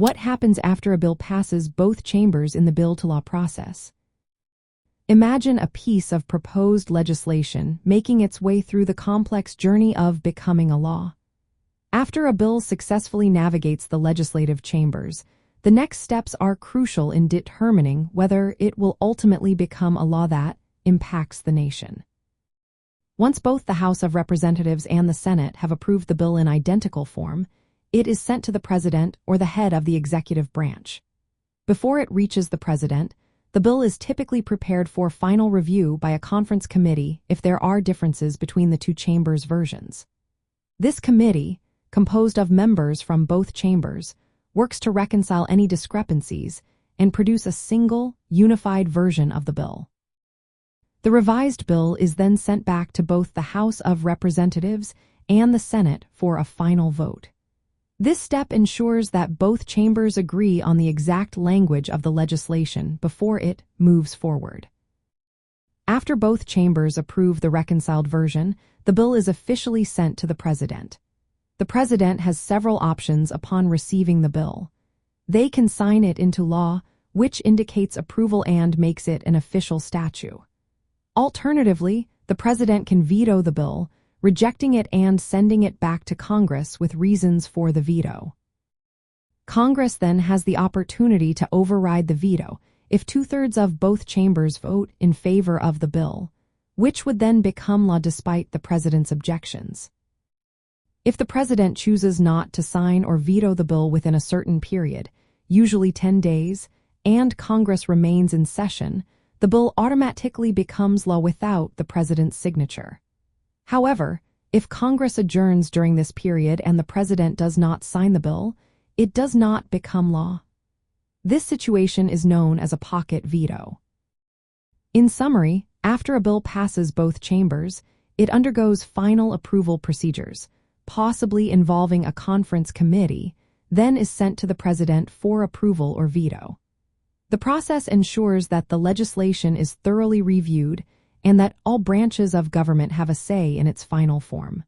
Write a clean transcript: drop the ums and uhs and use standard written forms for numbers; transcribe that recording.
What happens after a bill passes both chambers in the bill-to-law process? Imagine a piece of proposed legislation making its way through the complex journey of becoming a law. After a bill successfully navigates the legislative chambers, the next steps are crucial in determining whether it will ultimately become a law that impacts the nation. Once both the House of Representatives and the Senate have approved the bill in identical form, it is sent to the President or the head of the executive branch. Before it reaches the President, the bill is typically prepared for final review by a conference committee if there are differences between the two chambers' versions. This committee, composed of members from both chambers, works to reconcile any discrepancies and produce a single, unified version of the bill. The revised bill is then sent back to both the House of Representatives and the Senate for a final vote. This step ensures that both chambers agree on the exact language of the legislation before it moves forward. After both chambers approve the reconciled version, the bill is officially sent to the President. The President has several options upon receiving the bill. They can sign it into law, which indicates approval and makes it an official statute. Alternatively, the President can veto the bill, rejecting it and sending it back to Congress with reasons for the veto. Congress then has the opportunity to override the veto if 2/3 of both chambers vote in favor of the bill, which would then become law despite the President's objections. If the President chooses not to sign or veto the bill within a certain period, usually 10 days, and Congress remains in session, the bill automatically becomes law without the President's signature. However, if Congress adjourns during this period and the President does not sign the bill, it does not become law. This situation is known as a pocket veto. In summary, after a bill passes both chambers, it undergoes final approval procedures, possibly involving a conference committee, then is sent to the President for approval or veto. The process ensures that the legislation is thoroughly reviewed and that all branches of government have a say in its final form.